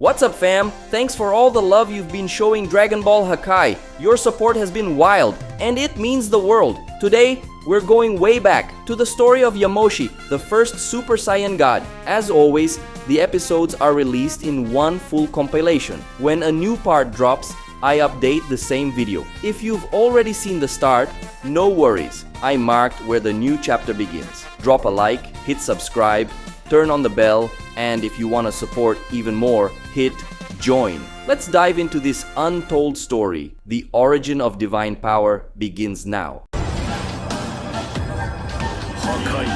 What's up fam? Thanks for all the love you've been showing Dragon Ball Hakai. Your support has been wild, and it means the world. Today, we're going way back to the story of Yamoshi, the first Super Saiyan God. As always, the episodes are released in one full compilation. When a new part drops, I update the same video. If you've already seen the start, no worries. I marked where the new chapter begins. Drop a like, hit subscribe, turn on the bell, and if you want to support even more, hit join. Let's dive into this untold story. The origin of divine power begins now. Hakai.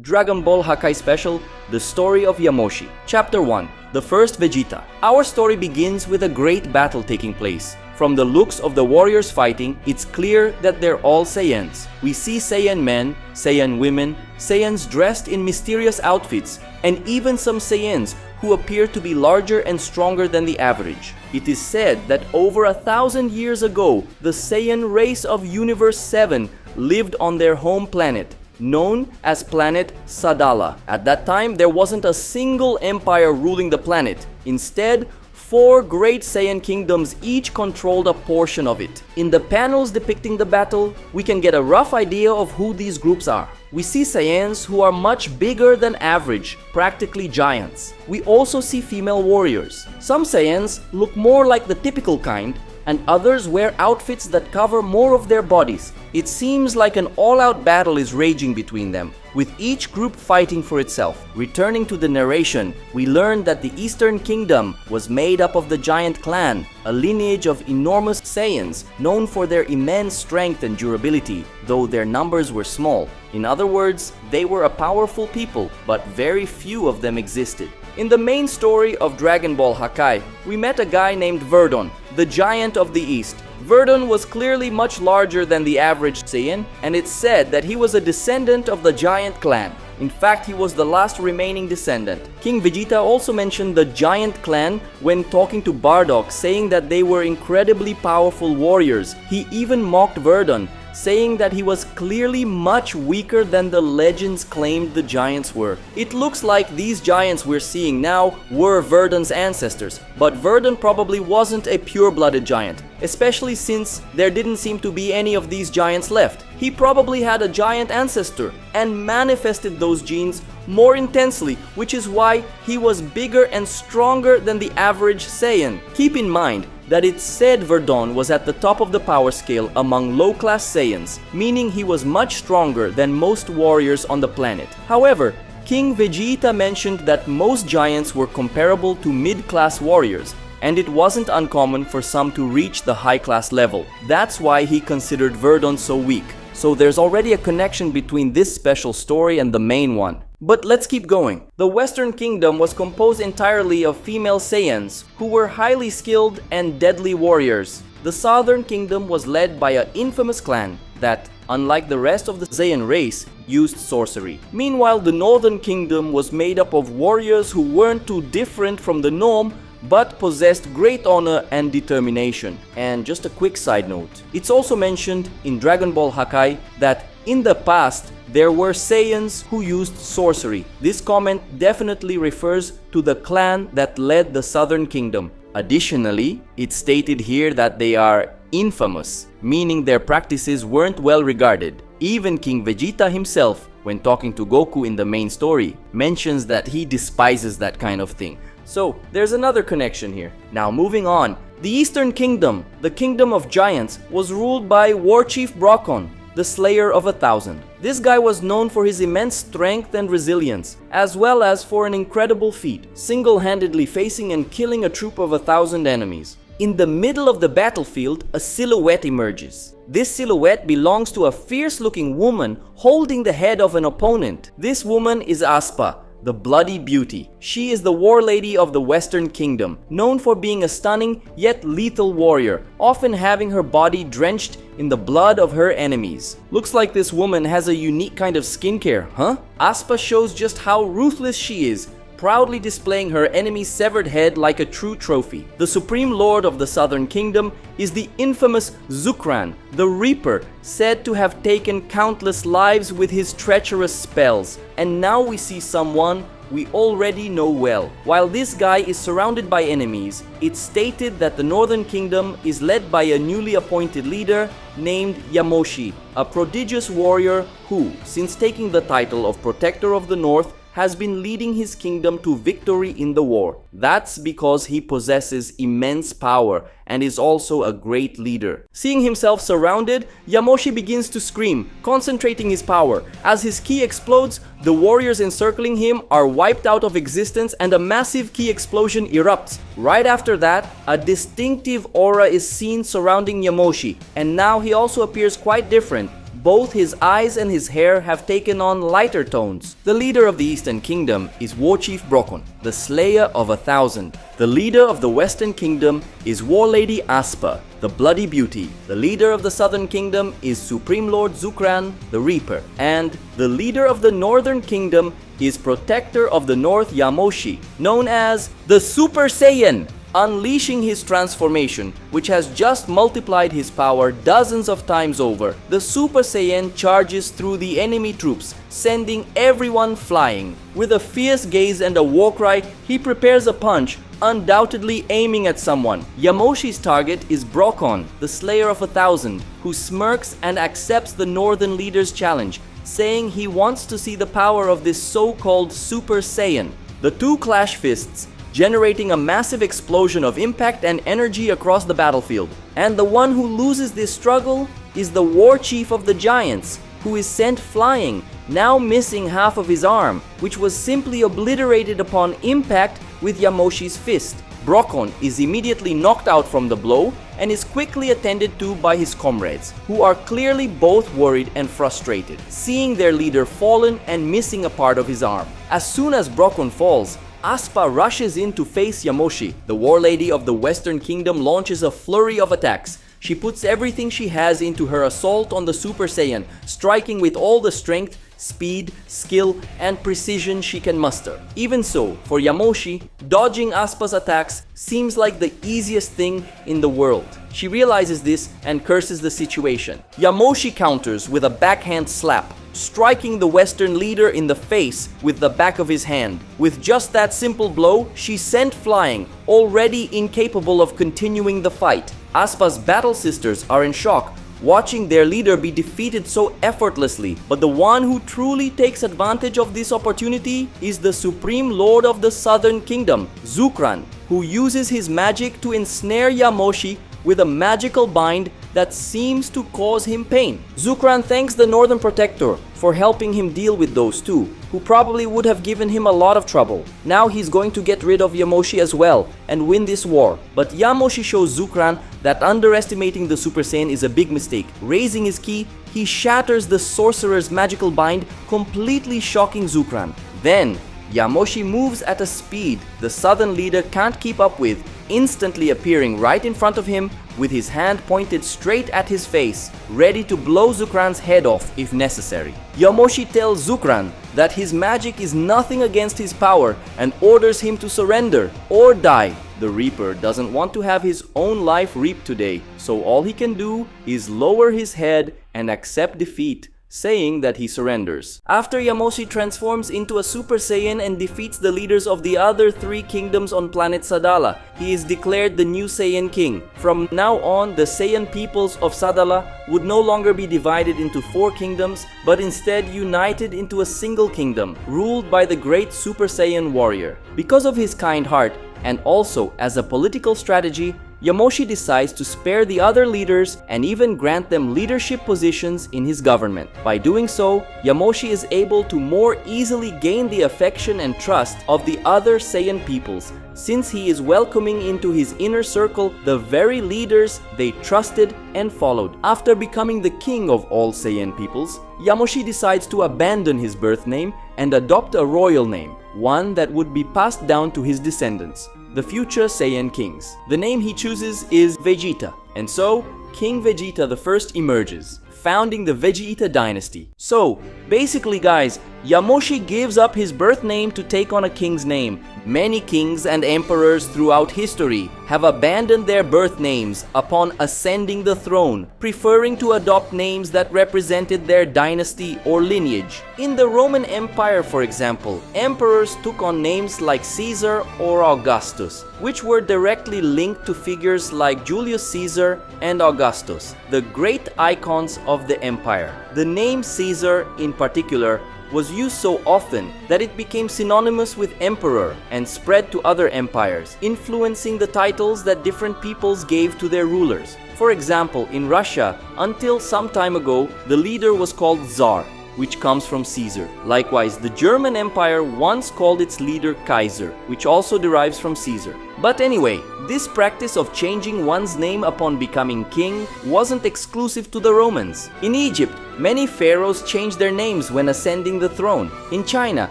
Dragon Ball Hakai Special, The Story of Yamoshi. Chapter 1, The First Vegeta. Our story begins with a great battle taking place. From the looks of the warriors fighting, it's clear that they're all Saiyans. We see Saiyan men, Saiyan women, Saiyans dressed in mysterious outfits, and even some Saiyans who appear to be larger and stronger than the average. It is said that over 1,000 years ago, the Saiyan race of Universe 7 lived on their home planet, known as planet Sadala. At that time, there wasn't a single empire ruling the planet. Instead, 4 great Saiyan kingdoms each controlled a portion of it. In the panels depicting the battle, we can get a rough idea of who these groups are. We see Saiyans who are much bigger than average, practically giants. We also see female warriors. Some Saiyans look more like the typical kind, and others wear outfits that cover more of their bodies. It seems like an all-out battle is raging between them, with each group fighting for itself. Returning to the narration, we learn that the Eastern Kingdom was made up of the Giant Clan, a lineage of enormous Saiyans known for their immense strength and durability, though their numbers were small. In other words, they were a powerful people, but very few of them existed. In the main story of Dragon Ball Hakai, we met a guy named Verdon, the Giant of the East. Verdon was clearly much larger than the average Saiyan, and it's said that he was a descendant of the Giant Clan. In fact, he was the last remaining descendant. King Vegeta also mentioned the Giant Clan when talking to Bardock, saying that they were incredibly powerful warriors. He even mocked Verdon, saying that he was clearly much weaker than the legends claimed the giants were. It looks like these giants we're seeing now were Verdon's ancestors, but Verdon probably wasn't a pure-blooded giant, especially since there didn't seem to be any of these giants left. He probably had a giant ancestor and manifested those genes more intensely, which is why he was bigger and stronger than the average Saiyan. Keep in mind that it said Verdon was at the top of the power scale among low-class Saiyans, meaning he was much stronger than most warriors on the planet. However, King Vegeta mentioned that most giants were comparable to mid-class warriors, and it wasn't uncommon for some to reach the high-class level. That's why he considered Verdon so weak. So there's already a connection between this special story and the main one. But let's keep going. The Western Kingdom was composed entirely of female Saiyans who were highly skilled and deadly warriors. The Southern Kingdom was led by an infamous clan that, unlike the rest of the Saiyan race, used sorcery. Meanwhile, the Northern Kingdom was made up of warriors who weren't too different from the norm but possessed great honor and determination. And just a quick side note, it's also mentioned in Dragon Ball Hakai that in the past, there were Saiyans who used sorcery. This comment definitely refers to the clan that led the Southern Kingdom. Additionally, it's stated here that they are infamous, meaning their practices weren't well regarded. Even King Vegeta himself, when talking to Goku in the main story, mentions that he despises that kind of thing. So, there's another connection here. Now moving on, the Eastern Kingdom, the Kingdom of Giants, was ruled by War Chief Brokkon, the Slayer of 1,000. This guy was known for his immense strength and resilience, as well as for an incredible feat, single-handedly facing and killing a troop of 1,000 enemies. In the middle of the battlefield, a silhouette emerges. This silhouette belongs to a fierce-looking woman holding the head of an opponent. This woman is Aspa, the Bloody Beauty. She is the war lady of the Western Kingdom, known for being a stunning yet lethal warrior, often having her body drenched in the blood of her enemies. Looks like this woman has a unique kind of skincare, huh? Aspa shows just how ruthless she is, proudly displaying her enemy's severed head like a true trophy. The Supreme Lord of the Southern Kingdom is the infamous Zukran, the Reaper, said to have taken countless lives with his treacherous spells. And now we see someone we already know well. While this guy is surrounded by enemies, it's stated that the Northern Kingdom is led by a newly appointed leader named Yamoshi, a prodigious warrior who, since taking the title of Protector of the North, has been leading his kingdom to victory in the war. That's because he possesses immense power and is also a great leader. Seeing himself surrounded, Yamoshi begins to scream, concentrating his power. As his ki explodes, the warriors encircling him are wiped out of existence and a massive ki explosion erupts. Right after that, a distinctive aura is seen surrounding Yamoshi, and now he also appears quite different. Both his eyes and his hair have taken on lighter tones. The leader of the Eastern Kingdom is War Chief Brokon, the Slayer of 1,000. The leader of the Western Kingdom is War Lady Aspa, the Bloody Beauty. The leader of the Southern Kingdom is Supreme Lord Zukran, the Reaper. And the leader of the Northern Kingdom is Protector of the North Yamoshi, known as the Super Saiyan, unleashing his transformation, which has just multiplied his power dozens of times over. The Super Saiyan charges through the enemy troops, sending everyone flying. With a fierce gaze and a war cry, he prepares a punch, undoubtedly aiming at someone. Yamoshi's target is Brokon, the Slayer of 1,000, who smirks and accepts the Northern leader's challenge, saying he wants to see the power of this so-called Super Saiyan. The two clash fists, generating a massive explosion of impact and energy across the battlefield. And the one who loses this struggle is the War Chief of the Giants, who is sent flying, now missing half of his arm, which was simply obliterated upon impact with Yamoshi's fist. Brokon is immediately knocked out from the blow and is quickly attended to by his comrades, who are clearly both worried and frustrated, seeing their leader fallen and missing a part of his arm. As soon as Brokon falls, Aspa rushes in to face Yamoshi. The War Lady of the Western Kingdom launches a flurry of attacks. She puts everything she has into her assault on the Super Saiyan, striking with all the strength, speed, skill, and precision she can muster. Even so, for Yamoshi, dodging Aspa's attacks seems like the easiest thing in the world. She realizes this and curses the situation. Yamoshi counters with a backhand slap, striking the Western leader in the face with the back of his hand. With just that simple blow, she's sent flying, already incapable of continuing the fight. Aspa's battle sisters are in shock, watching their leader be defeated so effortlessly. But the one who truly takes advantage of this opportunity is the Supreme Lord of the Southern Kingdom, Zukran, who uses his magic to ensnare Yamoshi with a magical bind that seems to cause him pain. Zukran thanks the Northern Protector for helping him deal with those two, who probably would have given him a lot of trouble. Now he's going to get rid of Yamoshi as well and win this war. But Yamoshi shows Zukran that underestimating the Super Saiyan is a big mistake. Raising his ki, he shatters the sorcerer's magical bind, completely shocking Zukran. Then Yamoshi moves at a speed the Southern leader can't keep up with, instantly appearing right in front of him with his hand pointed straight at his face, ready to blow Zukran's head off if necessary. Yamoshi tells Zukran that his magic is nothing against his power and orders him to surrender or die. The Reaper doesn't want to have his own life reaped today, so all he can do is lower his head and accept defeat, saying that he surrenders. After Yamoshi transforms into a Super Saiyan and defeats the leaders of the other 3 kingdoms on planet Sadala, he is declared the new Saiyan King. From now on, the Saiyan peoples of Sadala would no longer be divided into 4 kingdoms, but instead united into a single kingdom, ruled by the great Super Saiyan warrior. Because of his kind heart, and also as a political strategy, Yamoshi decides to spare the other leaders and even grant them leadership positions in his government. By doing so, Yamoshi is able to more easily gain the affection and trust of the other Saiyan peoples, since he is welcoming into his inner circle the very leaders they trusted and followed. After becoming the king of all Saiyan peoples, Yamoshi decides to abandon his birth name and adopt a royal name, one that would be passed down to his descendants, the future Saiyan kings. The name he chooses is Vegeta, and so King Vegeta I emerges, founding the Vegeta dynasty. So basically guys, Yamoshi gives up his birth name to take on a king's name. Many kings and emperors throughout history have abandoned their birth names upon ascending the throne, preferring to adopt names that represented their dynasty or lineage. In the Roman Empire, for example, emperors took on names like Caesar or Augustus, which were directly linked to figures like Julius Caesar and Augustus, the great icons of the empire. The name Caesar, in particular, was used so often that it became synonymous with emperor and spread to other empires, influencing the titles that different peoples gave to their rulers. For example, in Russia, until some time ago, the leader was called Tsar, which comes from Caesar. Likewise, the German Empire once called its leader Kaiser, which also derives from Caesar. But anyway, this practice of changing one's name upon becoming king wasn't exclusive to the Romans. In Egypt, many pharaohs changed their names when ascending the throne. In China,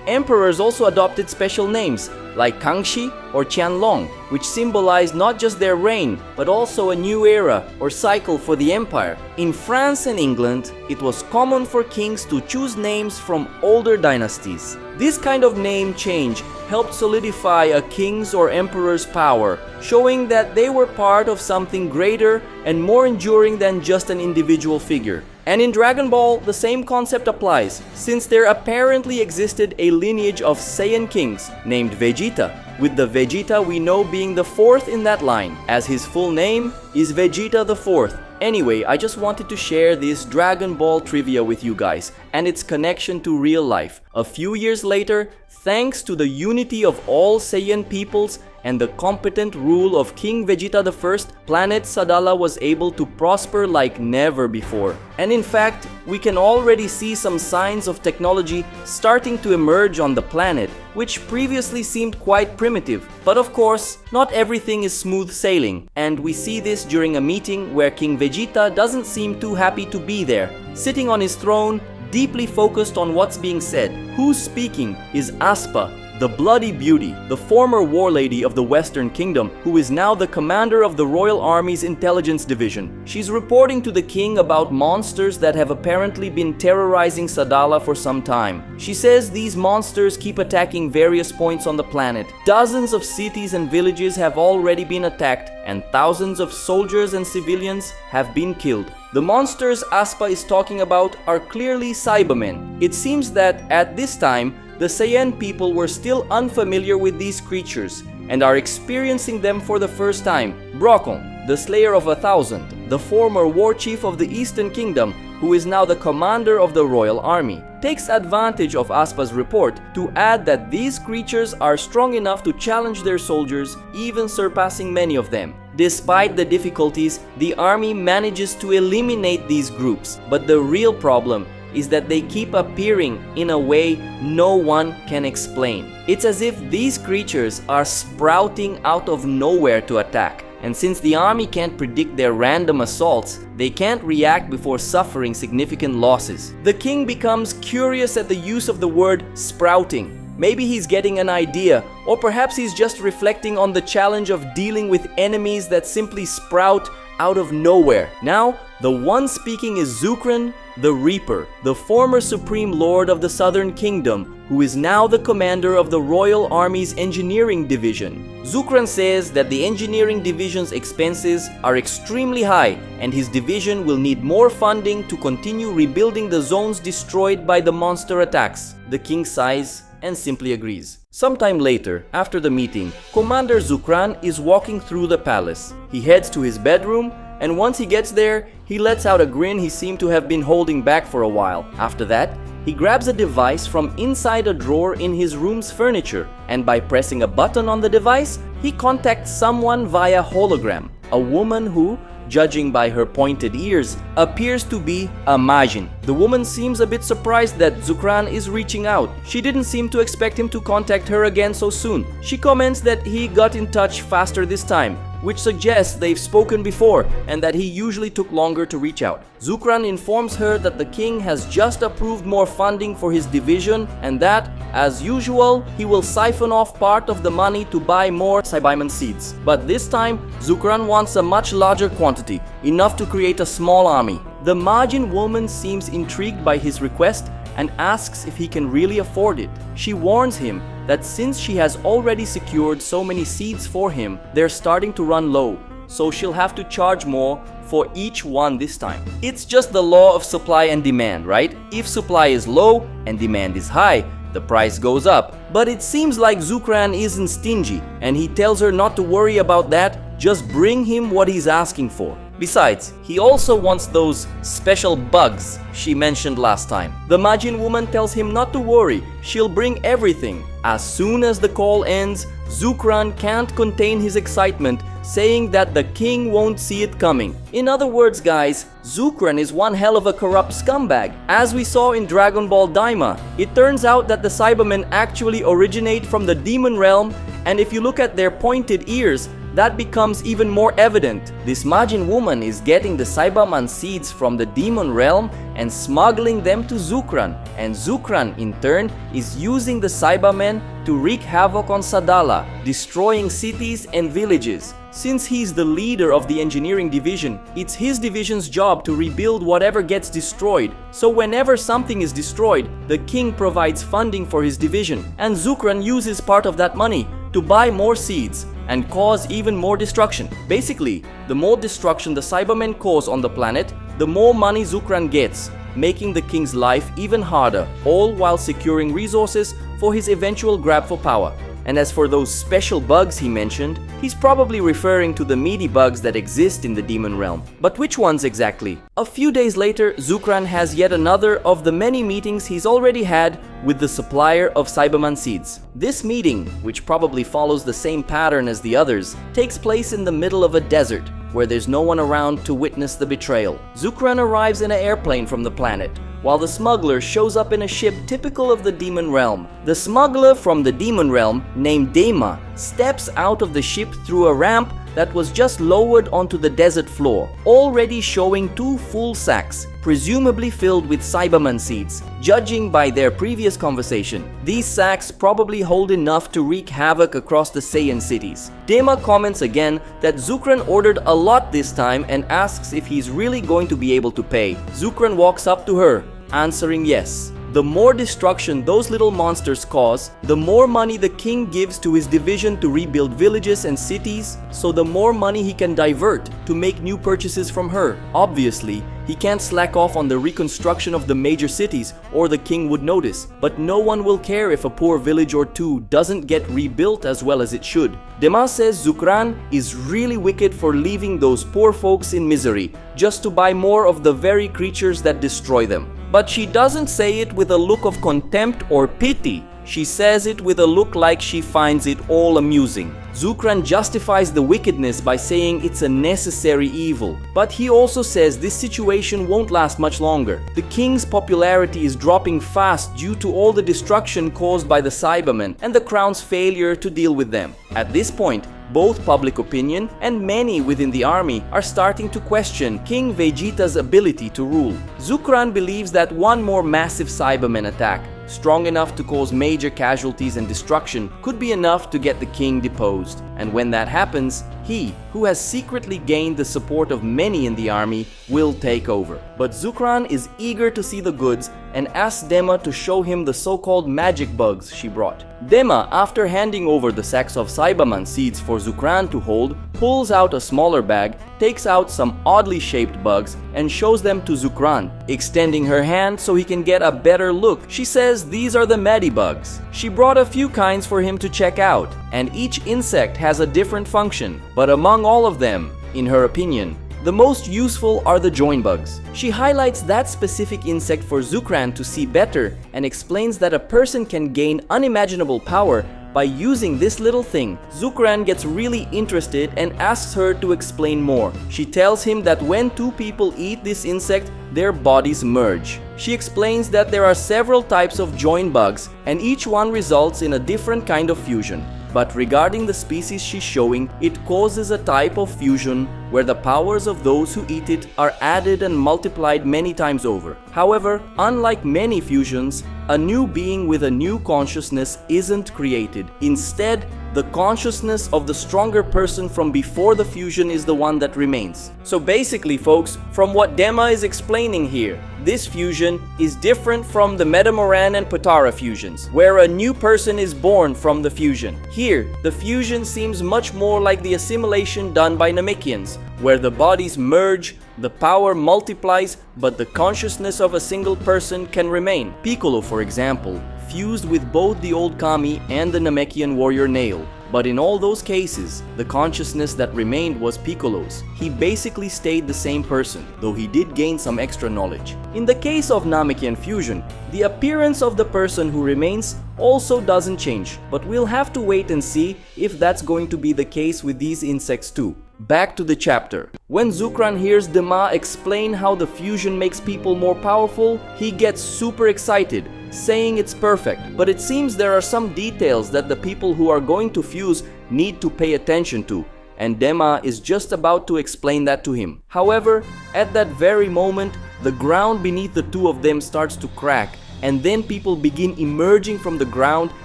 emperors also adopted special names like Kangxi or Qianlong, which symbolized not just their reign, but also a new era or cycle for the empire. In France and England, it was common for kings to choose names from older dynasties. This kind of name change helped solidify a king's or emperor's power, showing that they were part of something greater and more enduring than just an individual figure. And in Dragon Ball, the same concept applies, since there apparently existed a lineage of Saiyan kings named Vegeta, with the Vegeta we know being the fourth in that line, as his full name is Vegeta the Fourth. Anyway, I just wanted to share this Dragon Ball trivia with you guys and its connection to real life. A few years later, thanks to the unity of all Saiyan peoples and the competent rule of King Vegeta I, planet Sadala was able to prosper like never before. And in fact, we can already see some signs of technology starting to emerge on the planet, which previously seemed quite primitive. But of course, not everything is smooth sailing, and we see this during a meeting where King Vegeta doesn't seem too happy to be there. Sitting on his throne, deeply focused on what's being said. Who's speaking is Aspa, the Bloody Beauty, the former war lady of the Western Kingdom, who is now the commander of the Royal Army's intelligence division. She's reporting to the king about monsters that have apparently been terrorizing Sadala for some time. She says these monsters keep attacking various points on the planet. Dozens of cities and villages have already been attacked, and thousands of soldiers and civilians have been killed. The monsters Aspa is talking about are clearly Cybermen. It seems that at this time, the Saiyan people were still unfamiliar with these creatures and are experiencing them for the first time. Brokon, the Slayer of 1,000, the former war chief of the Eastern Kingdom, who is now the commander of the Royal Army, takes advantage of Aspa's report to add that these creatures are strong enough to challenge their soldiers, even surpassing many of them. Despite the difficulties, the army manages to eliminate these groups, but the real problem is that they keep appearing in a way no one can explain. It's as if these creatures are sprouting out of nowhere to attack. And since the army can't predict their random assaults, they can't react before suffering significant losses. The king becomes curious at the use of the word sprouting. Maybe he's getting an idea, or perhaps he's just reflecting on the challenge of dealing with enemies that simply sprout out of nowhere. Now, the one speaking is Zukran, the Reaper, the former Supreme Lord of the Southern Kingdom, who is now the commander of the Royal Army's Engineering Division. Zukran says that the Engineering Division's expenses are extremely high, and his division will need more funding to continue rebuilding the zones destroyed by the monster attacks. The king sighs and simply agrees. Sometime later, after the meeting, Commander Zukran is walking through the palace. He heads to his bedroom, and once he gets there, he lets out a grin he seemed to have been holding back for a while. After that, he grabs a device from inside a drawer in his room's furniture, and by pressing a button on the device, he contacts someone via hologram, a woman who, judging by her pointed ears, appears to be a Majin. The woman seems a bit surprised that Zukran is reaching out. She didn't seem to expect him to contact her again so soon. She comments that he got in touch faster this time, which suggests they've spoken before and that he usually took longer to reach out. Zukran informs her that the king has just approved more funding for his division and that, as usual, he will siphon off part of the money to buy more Saibaman seeds. But this time, Zukran wants a much larger quantity, enough to create a small army. The Majin woman seems intrigued by his request and asks if he can really afford it. She warns him that since she has already secured so many seeds for him, they're starting to run low, so she'll have to charge more for each one this time. It's just the law of supply and demand, right? If supply is low and demand is high, the price goes up. But it seems like Zukran isn't stingy, and he tells her not to worry about that, just bring him what he's asking for. Besides, he also wants those special bugs she mentioned last time. The Majin woman tells him not to worry, she'll bring everything. As soon as the call ends, Zukran can't contain his excitement, saying that the king won't see it coming. In other words, guys, Zukran is one hell of a corrupt scumbag. As we saw in Dragon Ball Daima, it turns out that the Cybermen actually originate from the demon realm, and if you look at their pointed ears, that becomes even more evident. This Majin woman is getting the Cyberman seeds from the demon realm and smuggling them to Zukran, and Zukran in turn is using the Cybermen to wreak havoc on Sadala, destroying cities and villages. Since he's the leader of the engineering division, it's his division's job to rebuild whatever gets destroyed. So whenever something is destroyed, the king provides funding for his division, and Zukran uses part of that money to buy more seeds and cause even more destruction. Basically, the more destruction the Cybermen cause on the planet, the more money Zukran gets, making the king's life even harder, all while securing resources for his eventual grab for power. And as for those special bugs he mentioned, he's probably referring to the meaty bugs that exist in the demon realm. But which ones exactly? A few days later, Zukran has yet another of the many meetings he's already had with the supplier of Cyberman seeds. This meeting, which probably follows the same pattern as the others, takes place in the middle of a desert, where there's no one around to witness the betrayal. Zukran arrives in an airplane from the planet, while the smuggler shows up in a ship typical of the demon realm. The smuggler from the demon realm, named Dema, steps out of the ship through a ramp that was just lowered onto the desert floor, already showing 2 full sacks, presumably filled with Cyberman seeds. Judging by their previous conversation, these sacks probably hold enough to wreak havoc across the Saiyan cities. Dema comments again that Zukran ordered a lot this time and asks if he's really going to be able to pay. Zukran walks up to her, answering yes. The more destruction those little monsters cause, the more money the king gives to his division to rebuild villages and cities, so the more money he can divert to make new purchases from her. Obviously, he can't slack off on the reconstruction of the major cities or the king would notice, but no one will care if a poor village or two doesn't get rebuilt as well as it should. Dema says Zukran is really wicked for leaving those poor folks in misery just to buy more of the very creatures that destroy them. But she doesn't say it with a look of contempt or pity. She says it with a look like she finds it all amusing. Zukran justifies the wickedness by saying it's a necessary evil, but he also says this situation won't last much longer. The king's popularity is dropping fast due to all the destruction caused by the Cybermen and the crown's failure to deal with them. At this point, both public opinion and many within the army are starting to question King Vegeta's ability to rule. Zukran believes that one more massive Cybermen attack, strong enough to cause major casualties and destruction, could be enough to get the king deposed. And when that happens, he, who has secretly gained the support of many in the army, will take over. But Zukran is eager to see the goods and asks Dema to show him the so-called magic bugs she brought. Dema, after handing over the sacks of Cyberman seeds for Zukran to hold, pulls out a smaller bag, takes out some oddly shaped bugs, and shows them to Zukran, extending her hand so he can get a better look. She says these are the Medibugs. She brought a few kinds for him to check out, and each insect has a different function. But among all of them, in her opinion, the most useful are the join bugs. She highlights that specific insect for Zukran to see better and explains that a person can gain unimaginable power by using this little thing. Zukran gets really interested and asks her to explain more. She tells him that when 2 people eat this insect, their bodies merge. She explains that there are several types of join bugs and each one results in a different kind of fusion. But regarding the species she's showing, it causes a type of fusion where the powers of those who eat it are added and multiplied many times over. However, unlike many fusions, a new being with a new consciousness isn't created. Instead, the consciousness of the stronger person from before the fusion is the one that remains. So basically, folks, from what Dema is explaining here, this fusion is different from the Metamoran and Potara fusions, where a new person is born from the fusion. Here, the fusion seems much more like the assimilation done by Namekians, where the bodies merge, the power multiplies, but the consciousness of a single person can remain. Piccolo, for example, fused with both the old Kami and the Namekian warrior Nail. But in all those cases, the consciousness that remained was Piccolo's. He basically stayed the same person, though he did gain some extra knowledge. In the case of Namekian fusion, the appearance of the person who remains also doesn't change, but we'll have to wait and see if that's going to be the case with these insects too. Back to the chapter. When Zukran hears Dema explain how the fusion makes people more powerful, he gets super excited, saying it's perfect. But it seems there are some details that the people who are going to fuse need to pay attention to, and Dema is just about to explain that to him. However, at that very moment, the ground beneath the two of them starts to crack, and then people begin emerging from the ground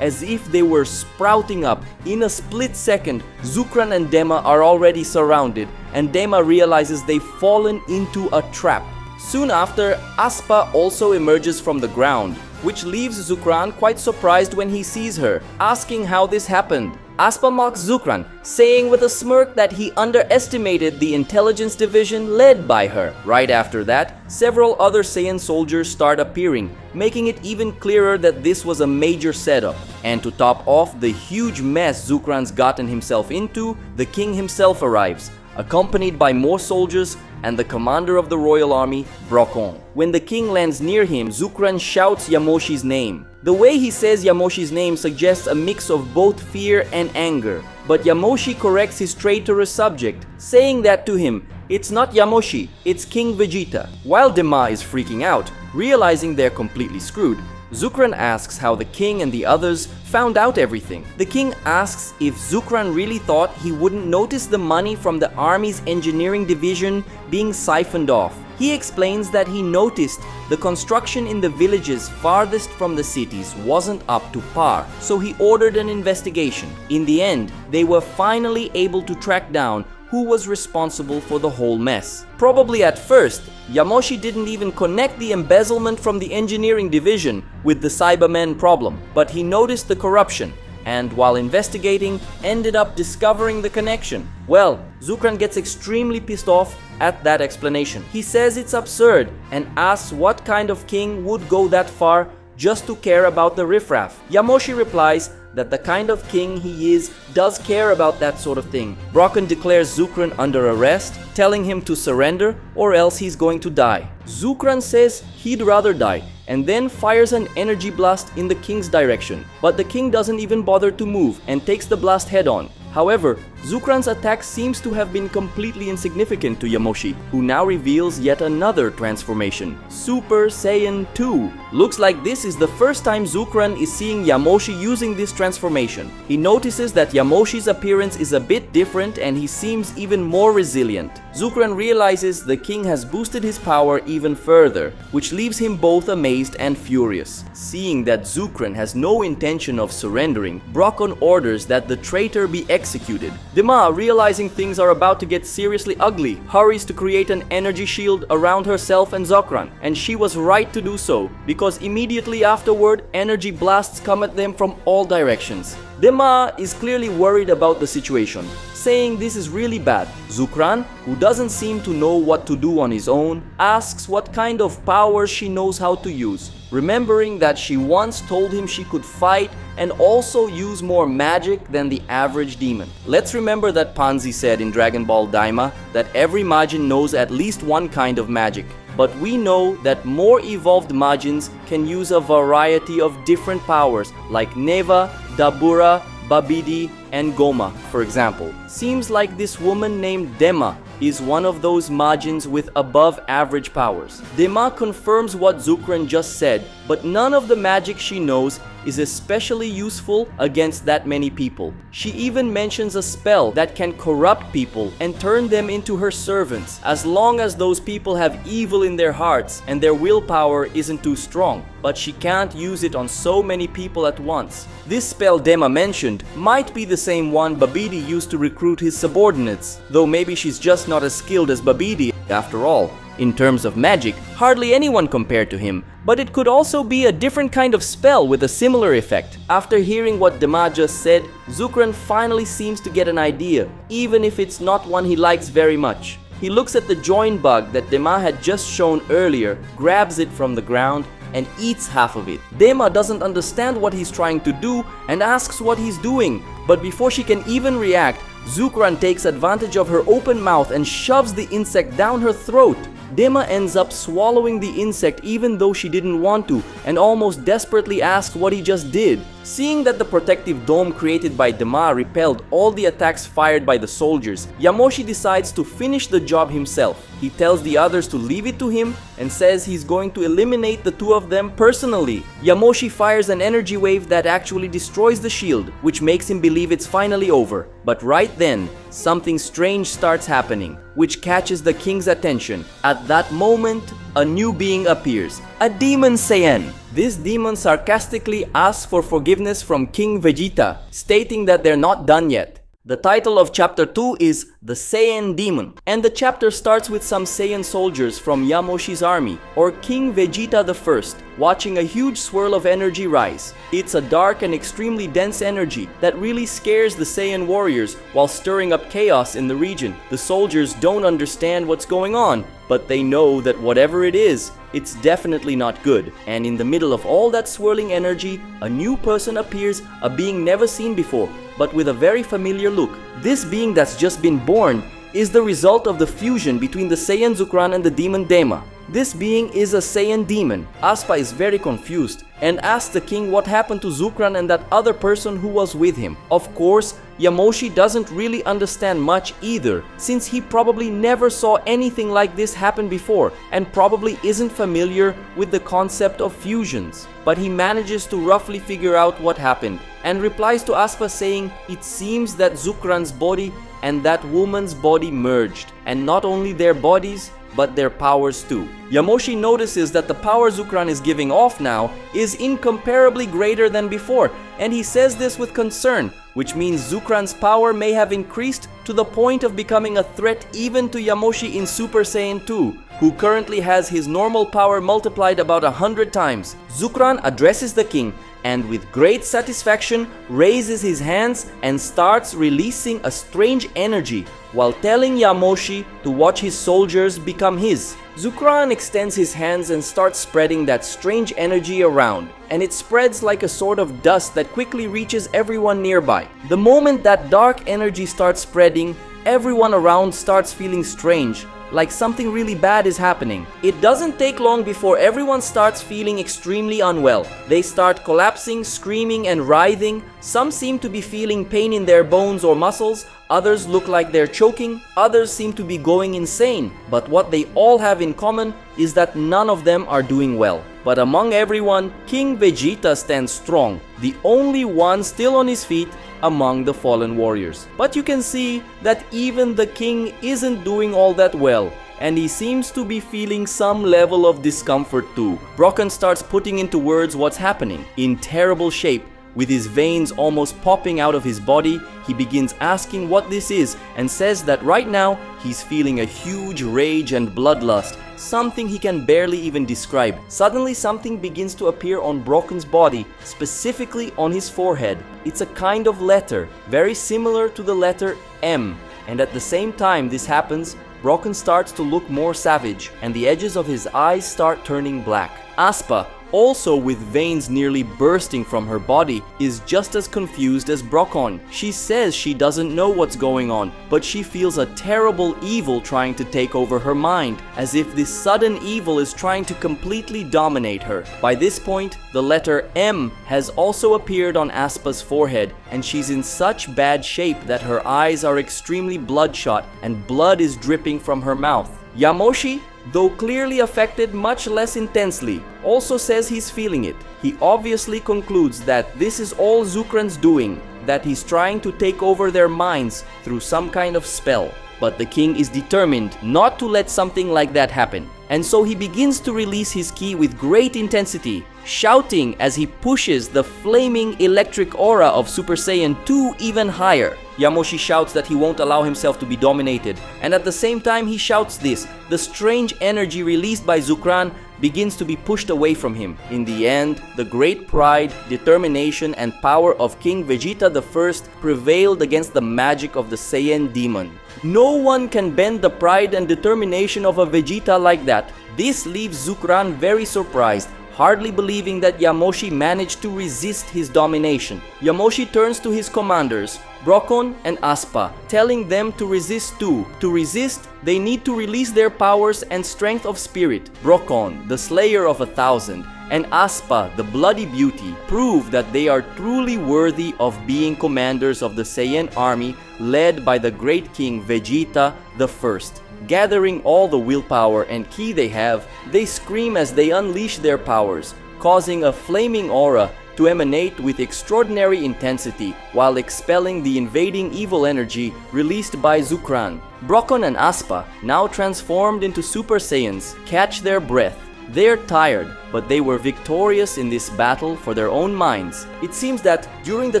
as if they were sprouting up. In a split second, Zukran and Dema are already surrounded, and Dema realizes they've fallen into a trap. Soon after, Aspa also emerges from the ground, which leaves Zukran quite surprised when he sees her, asking how this happened. Aspa mocks Zukran, saying with a smirk that he underestimated the intelligence division led by her. Right after that, several other Saiyan soldiers start appearing, making it even clearer that this was a major setup. And to top off the huge mess Zukran's gotten himself into, the king himself arrives, accompanied by more soldiers and the commander of the royal army, Brokon. When the king lands near him, Zukran shouts Yamoshi's name. The way he says Yamoshi's name suggests a mix of both fear and anger, but Yamoshi corrects his traitorous subject, saying that to him, it's not Yamoshi, it's King Vegeta. While Dema is freaking out, realizing they're completely screwed, Zukran asks how the king and the others found out everything. The king asks if Zukran really thought he wouldn't notice the money from the army's engineering division being siphoned off. He explains that he noticed the construction in the villages farthest from the cities wasn't up to par, so he ordered an investigation. In the end, they were finally able to track down who was responsible for the whole mess. Probably at first, Yamoshi didn't even connect the embezzlement from the engineering division with the Cybermen problem, but he noticed the corruption, and while investigating, ended up discovering the connection. Well, Zukran gets extremely pissed off at that explanation. He says it's absurd and asks what kind of king would go that far just to care about the riffraff. Yamoshi replies that the kind of king he is does care about that sort of thing. Brokon declares Zukran under arrest, telling him to surrender or else he's going to die. Zukran says he'd rather die, and then fires an energy blast in the king's direction. But the king doesn't even bother to move and takes the blast head on. However, Zukran's attack seems to have been completely insignificant to Yamoshi, who now reveals yet another transformation, Super Saiyan 2. Looks like this is the first time Zukran is seeing Yamoshi using this transformation. He notices that Yamoshi's appearance is a bit different and he seems even more resilient. Zukran realizes the king has boosted his power even further, which leaves him both amazed and furious. Seeing that Zukran has no intention of surrendering, Brokon orders that the traitor be executed. Dema, realizing things are about to get seriously ugly, hurries to create an energy shield around herself and Zukran, and she was right to do so, because immediately afterward, energy blasts come at them from all directions. Dema is clearly worried about the situation, saying this is really bad. Zukran, who doesn't seem to know what to do on his own, asks what kind of powers she knows how to use, remembering that she once told him she could fight and also use more magic than the average demon. Let's remember that Panzi said in Dragon Ball Daima that every Majin knows at least one kind of magic. But we know that more evolved Majins can use a variety of different powers like Neva, Dabura, Babidi, and Goma, for example. Seems like this woman named Dema is one of those Majins with above average powers. Dema confirms what Zukran just said, but none of the magic she knows is especially useful against that many people. She even mentions a spell that can corrupt people and turn them into her servants, as long as those people have evil in their hearts and their willpower isn't too strong. But she can't use it on so many people at once. This spell Dema mentioned might be the same one Babidi used to recruit his subordinates, though maybe she's just not as skilled as Babidi after all. In terms of magic, hardly anyone compared to him, but it could also be a different kind of spell with a similar effect. After hearing what Dema just said, Zukran finally seems to get an idea, even if it's not one he likes very much. He looks at the join bug that Dema had just shown earlier, grabs it from the ground, and eats half of it. Dema doesn't understand what he's trying to do and asks what he's doing, but before she can even react, Zukran takes advantage of her open mouth and shoves the insect down her throat. Dema ends up swallowing the insect even though she didn't want to, and almost desperately asks what he just did. Seeing that the protective dome created by Dema repelled all the attacks fired by the soldiers, Yamoshi decides to finish the job himself. He tells the others to leave it to him and says he's going to eliminate the two of them personally. Yamoshi fires an energy wave that actually destroys the shield, which makes him believe it's finally over. But right then, something strange starts happening, which catches the king's attention. At that moment, a new being appears, a demon Saiyan. This demon sarcastically asks for forgiveness from King Vegeta, stating that they're not done yet. The title of chapter 2 is The Saiyan Demon, and the chapter starts with some Saiyan soldiers from Yamoshi's army, or King Vegeta I, watching a huge swirl of energy rise. It's a dark and extremely dense energy that really scares the Saiyan warriors while stirring up chaos in the region. The soldiers don't understand what's going on, but they know that whatever it is, it's definitely not good. And in the middle of all that swirling energy, a new person appears, a being never seen before, but with a very familiar look. This being that's just been born is the result of the fusion between the Saiyan Zukran and the demon Dema. This being is a Saiyan demon. Aspa is very confused and asks the king what happened to Zukran and that other person who was with him. Of course, Yamoshi doesn't really understand much either, since he probably never saw anything like this happen before and probably isn't familiar with the concept of fusions. But he manages to roughly figure out what happened and replies to Aspa saying it seems that Zukran's body and that woman's body merged, and not only their bodies, but their powers too. Yamoshi notices that the power Zukran is giving off now is incomparably greater than before, and he says this with concern, which means Zukran's power may have increased to the point of becoming a threat even to Yamoshi in Super Saiyan 2, who currently has his normal power multiplied about 100 times. Zukran addresses the king and with great satisfaction raises his hands and starts releasing a strange energy while telling Yamoshi to watch his soldiers become his. Zukran extends his hands and starts spreading that strange energy around, and it spreads like a sort of dust that quickly reaches everyone nearby. The moment that dark energy starts spreading, everyone around starts feeling strange, like something really bad is happening. It doesn't take long before everyone starts feeling extremely unwell. They start collapsing, screaming, and writhing. Some seem to be feeling pain in their bones or muscles. Others look like they're choking. Others seem to be going insane. But what they all have in common is that none of them are doing well. But among everyone, King Vegeta stands strong, the only one still on his feet among the fallen warriors. But you can see that even the king isn't doing all that well, and he seems to be feeling some level of discomfort too. Brocken starts putting into words what's happening. In terrible shape, with his veins almost popping out of his body, he begins asking what this is and says that right now he's feeling a huge rage and bloodlust, something he can barely even describe. Suddenly something begins to appear on Brocken's body, specifically on his forehead. It's a kind of letter, very similar to the letter M, and at the same time this happens, Brocken starts to look more savage and the edges of his eyes start turning black. Aspa, also with veins nearly bursting from her body, is just as confused as Brocken. She says she doesn't know what's going on, but she feels a terrible evil trying to take over her mind, as if this sudden evil is trying to completely dominate her. By this point, the letter M has also appeared on Aspa's forehead, and she's in such bad shape that her eyes are extremely bloodshot and blood is dripping from her mouth. Yamoshi, though clearly affected much less intensely, also says he's feeling it. He obviously concludes that this is all Zukran's doing, that he's trying to take over their minds through some kind of spell. But the king is determined not to let something like that happen. And so he begins to release his ki with great intensity, shouting as he pushes the flaming electric aura of Super Saiyan 2 even higher. Yamoshi shouts that he won't allow himself to be dominated, and at the same time he shouts this, the strange energy released by Zukran begins to be pushed away from him. In the end, the great pride, determination, and power of King Vegeta I prevailed against the magic of the Saiyan demon. No one can bend the pride and determination of a Vegeta like that. This leaves Zukran very surprised, hardly believing that Yamoshi managed to resist his domination. Yamoshi turns to his commanders, Brokkon and Aspa, telling them to resist too. To resist, they need to release their powers and strength of spirit. Brokkon, the slayer of 1,000, and Aspa, the bloody beauty, prove that they are truly worthy of being commanders of the Saiyan army led by the great king Vegeta I. Gathering all the willpower and ki they have, they scream as they unleash their powers, causing a flaming aura to emanate with extraordinary intensity while expelling the invading evil energy released by Zukran. Brokkon and Aspa, now transformed into Super Saiyans, catch their breath. They're tired, but they were victorious in this battle for their own minds. It seems that during the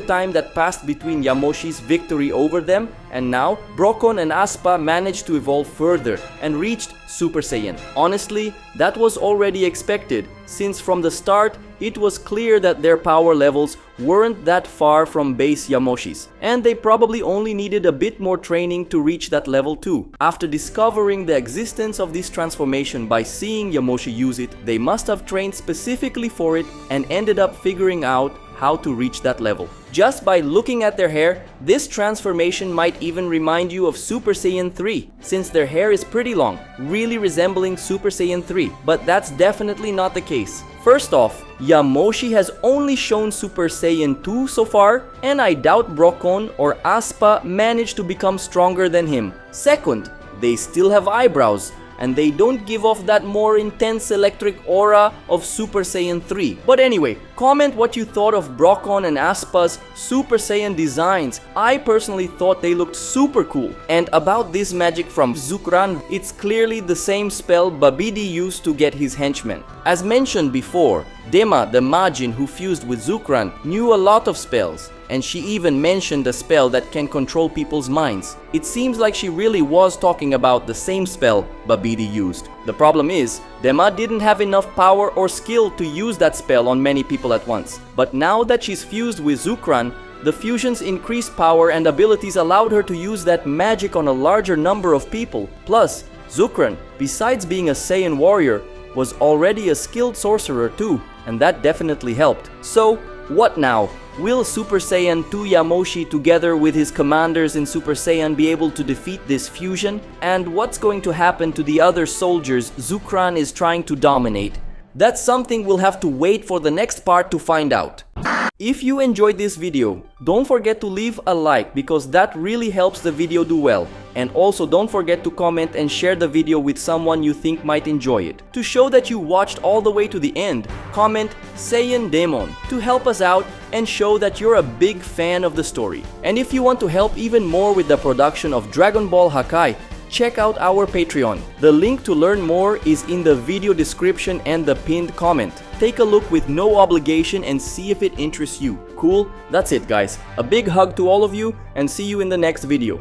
time that passed between Yamoshi's victory over them and now, Brokkon and Aspa managed to evolve further and reached Super Saiyan. Honestly, that was already expected, since from the start, it was clear that their power levels weren't that far from base Yamoshi's, and they probably only needed a bit more training to reach that level too. After discovering the existence of this transformation by seeing Yamoshi use it, they must have trained specifically for it and ended up figuring out how to reach that level. Just by looking at their hair, this transformation might even remind you of Super Saiyan 3, since their hair is pretty long, really resembling Super Saiyan 3, but that's definitely not the case. First off, Yamoshi has only shown Super Saiyan 2 so far, and I doubt Brokkon or Aspa managed to become stronger than him. Second, they still have eyebrows, and they don't give off that more intense electric aura of Super Saiyan 3. But anyway, comment what you thought of Brokkon and Aspa's Super Saiyan designs. I personally thought they looked super cool. And about this magic from Zukran, it's clearly the same spell Babidi used to get his henchmen. As mentioned before, Dema, the Majin who fused with Zukran, knew a lot of spells, and she even mentioned a spell that can control people's minds. It seems like she really was talking about the same spell Babidi used. The problem is, Dema didn't have enough power or skill to use that spell on many people at once. But now that she's fused with Zukran, the fusion's increased power and abilities allowed her to use that magic on a larger number of people. Plus, Zukran, besides being a Saiyan warrior, was already a skilled sorcerer too, and that definitely helped. So, what now? Will Super Saiyan 2 Yamoshi together with his commanders in Super Saiyan be able to defeat this fusion? And what's going to happen to the other soldiers Zukran is trying to dominate? That's something we'll have to wait for the next part to find out. If you enjoyed this video, don't forget to leave a like because that really helps the video do well. And also don't forget to comment and share the video with someone you think might enjoy it. To show that you watched all the way to the end, comment Saiyan Demon to help us out and show that you're a big fan of the story. And if you want to help even more with the production of Dragon Ball Hakai, check out our Patreon. The link to learn more is in the video description and the pinned comment. Take a look with no obligation and see if it interests you. Cool? That's it guys. A big hug to all of you and see you in the next video.